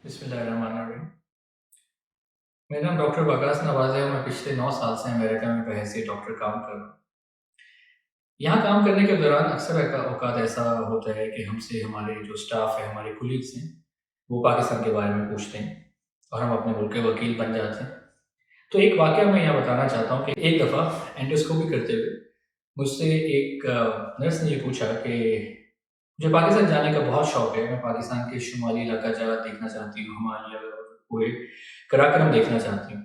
बिस्मिल्लाहिर्रहमानिर्रहीम। मेरा नाम डॉक्टर वकास नवाज़ है और मैं पिछले 9 साल से अमेरिका में बहैसियत डॉक्टर काम कर रहा हूँ। यहाँ काम करने के दौरान अक्सर औकात ऐसा होता है कि हमसे हमारे जो स्टाफ है, हमारे कोलीग्स हैं, वो पाकिस्तान के बारे में पूछते हैं और हम अपने मुल्क के वकील बन जाते हैं। तो एक वाक़या मैं यहाँ बताना चाहता हूँ कि एक दफ़ा एंडोस्कोपी करते हुए मुझसे एक नर्स ने ये पूछा कि मुझे पाकिस्तान जाने का बहुत शौक है, मैं पाकिस्तान के शुमाली इलाका देखना चाहती हूँ, हिमालय पूरे कराकरम देखना चाहती हूँ।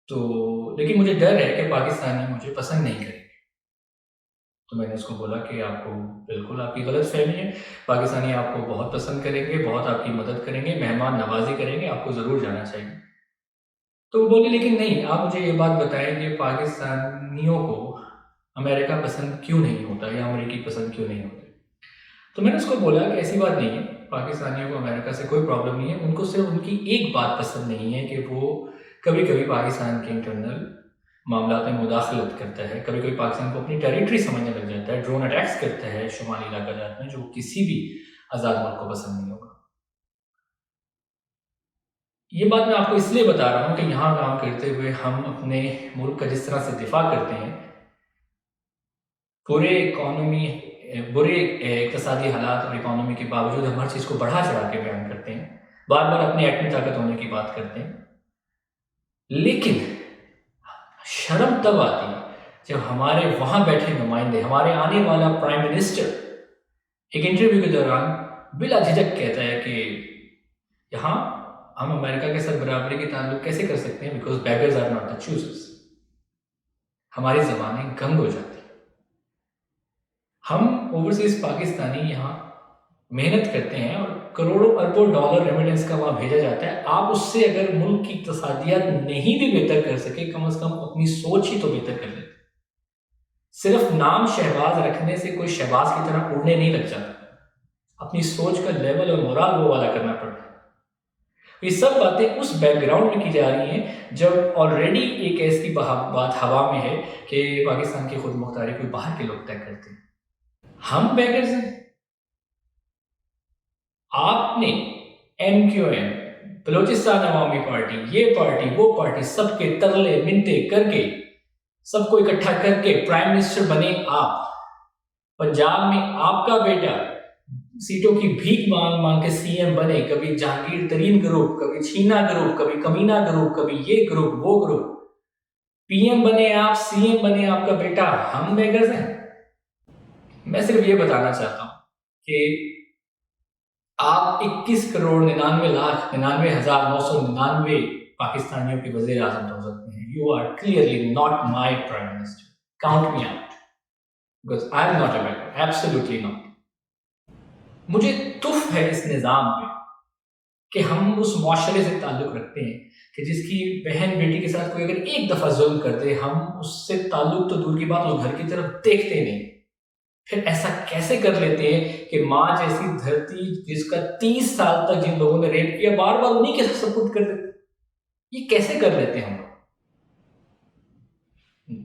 तो लेकिन मुझे डर है कि पाकिस्तानी मुझे पसंद नहीं करेंगे। तो मैंने उसको बोला कि आपको बिल्कुल आपकी गलतफ़हमी है, पाकिस्तानी आपको बहुत पसंद करेंगे, बहुत आपकी मदद करेंगे, मेहमान नवाज़ी करेंगे, आपको ज़रूर जाना चाहिए। तो वो बोली लेकिन नहीं, आप मुझे ये बात बताएँ कि पाकिस्तानियों को अमेरिका पसंद क्यों नहीं होता या अमरीकी पसंद क्यों नहीं होते? तो मैंने उसको बोला कि ऐसी बात नहीं है, पाकिस्तानियों को अमेरिका से कोई प्रॉब्लम नहीं है, उनको सिर्फ़ उनकी एक बात पसंद नहीं है कि वो कभी-कभी पाकिस्तान के इंटरनल मामलात में मुदाखलत करता है, कभी-कभी पाकिस्तान को अपनी टेरिटरी समझने लग जाता है, ड्रोन अटैक्स करता है शुमाली इलाका जात में, जो किसी भी आज़ाद मुल्क को पसंद नहीं होगा। ये बात मैं आपको इसलिए बता रहा हूँ कि यहाँ काम करते हुए हम अपने मुल्क का जिस तरह से दिफ़ा करते हैं, बुरे इक़्तिसादी हालात और इकॉनमी के बावजूद हम हर चीज़ को बढ़ा-चढ़ा के बयान करते हैं। बार-बार अपनी एटमी ताकत होने की बात करते हैं। लेकिन शर्म तब आती है जब हमारे वहाँ बैठे नुमाइंदे, हमारे आने वाला प्राइम मिनिस्टर एक इंटरव्यू के दौरान बिला झिझक कहता है कि यहाँ हम अमेरिका के साथ बराबरी के ताल्लुक कैसे कर सकते हैं, because beggars are not the choosers. हमारी ज़बानें गंग हो जाती हैं। हम ओवरसीज़ पाकिस्तानी यहाँ मेहनत करते हैं और करोड़ों अरबों डॉलर रेमिटेंस का वहाँ भेजा जाता है। आप उससे अगर मुल्क की इक़्तिसादियत नहीं भी बेहतर कर सके, कम से कम अपनी सोच ही तो बेहतर कर लेते। सिर्फ नाम शहबाज रखने से कोई शहबाज की तरह उड़ने नहीं लग जाता। अपनी सोच का लेवल और मोराल वो वाला करना पड़ता है। ये सब बातें उस बैकग्राउंड में की जा रही हैं जब ऑलरेडी एक ऐसी बात हवा में है कि पाकिस्तान की खुद मुख्तारी कोई बाहर के लोग तय करते हैं। हम बैगर्स हैं। आपने MQM, बलोचिस्तान अवामी पार्टी, ये पार्टी, वो पार्टी, सबके तरले मिन्नते करके, सबको इकट्ठा करके प्राइम मिनिस्टर बने आप। पंजाब में आपका बेटा सीटों की भीख मांग-मांग के CM बने, कभी जहांगीर तरीन ग्रुप, कभी छीना ग्रुप, कभी कमीना ग्रुप, कभी ये ग्रुप, वो ग्रुप। PM बने आप, CM बने आपका बेटा, हम बेगर्स हैं। मैं सिर्फ ये बताना चाहता हूँ कि आप 21,99,999 पाकिस्तानियों के वज़ीर आज़म हो सकते हैं। You are clearly not my prime minister. Count me out. Because I am not a beggar. Absolutely not. मुझे तुफ़ है इस निज़ाम में कि हम उस मुआशरे से ताल्लुक़ रखते हैं कि जिसकी बहन बेटी के साथ कोई अगर एक दफ़ा ज़ुल्म कर दे, हम उससे ताल्लुक़ तो दूर की बात, उस घर की तरफ देखते नहीं। फिर ऐसा कैसे कर लेते हैं कि माँ जैसी धरती जिसका 30 साल तक जिन लोगों ने रेप किया, बार-बार उन्हीं के सपुर्द कर देते? ये कैसे कर लेते हैं हम लोग?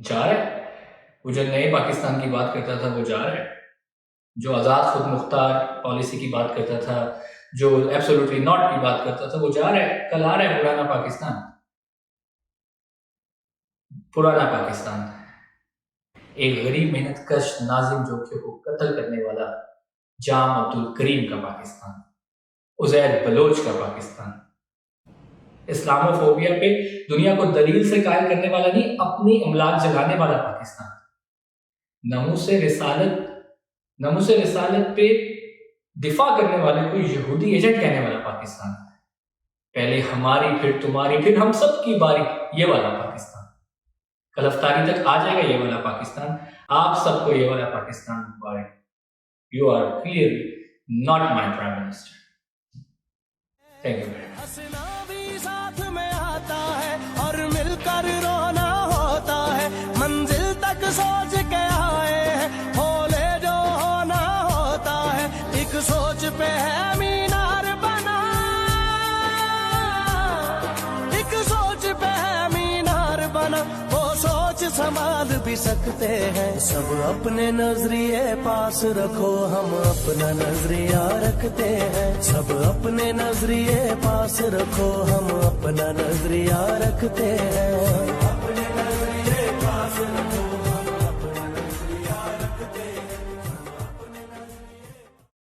जा रहा है, वो जो नए पाकिस्तान की बात करता था वो जा रहा है, जो आज़ाद खुद मुख्तार पॉलिसी की बात करता था, जो एब्सोल्युटली नॉट की बात करता था, वो जा रहा है। कल आ रहा है पुराना पाकिस्तान। एक गरीब मेहनतकश नाज़िम जोखे को कत्ल करने वाला जाम अब्दुल करीम का पाकिस्तान, उज़ैर बलोच का पाकिस्तान, इस्लामोफोबिया पे दुनिया को दलील से कायल करने वाला नहीं, अपनी अमलाक जलाने वाला पाकिस्तान, नमूसे रिसालत पे दिफा करने वाले को यहूदी एजेंट कहने वाला पाकिस्तान, पहले हमारी फिर तुम्हारी फिर हम सब की बारी, ये वाला पाकिस्तान। कल अफ्तारी तक आ जाएगा ये वाला पाकिस्तान। आप सबको ये वाला पाकिस्तान मुबारक। You are clearly not my prime minister. Thank you very much. हंसना भी साथ में आता है और मिलकर रोना होता है, मंजिल तक सोच के आए हैं, होले जो होना होता है, एक सोच पे है मीनार बना, एक सोच पे है मीनार बना, वो सोच संभाल भी सकते हैं। सब अपने नजरिए पास रखो, हम अपना नजरिया रखते हैं। सब अपने नजरिए पास रखो, हम अपना नजरिया रखते हैं।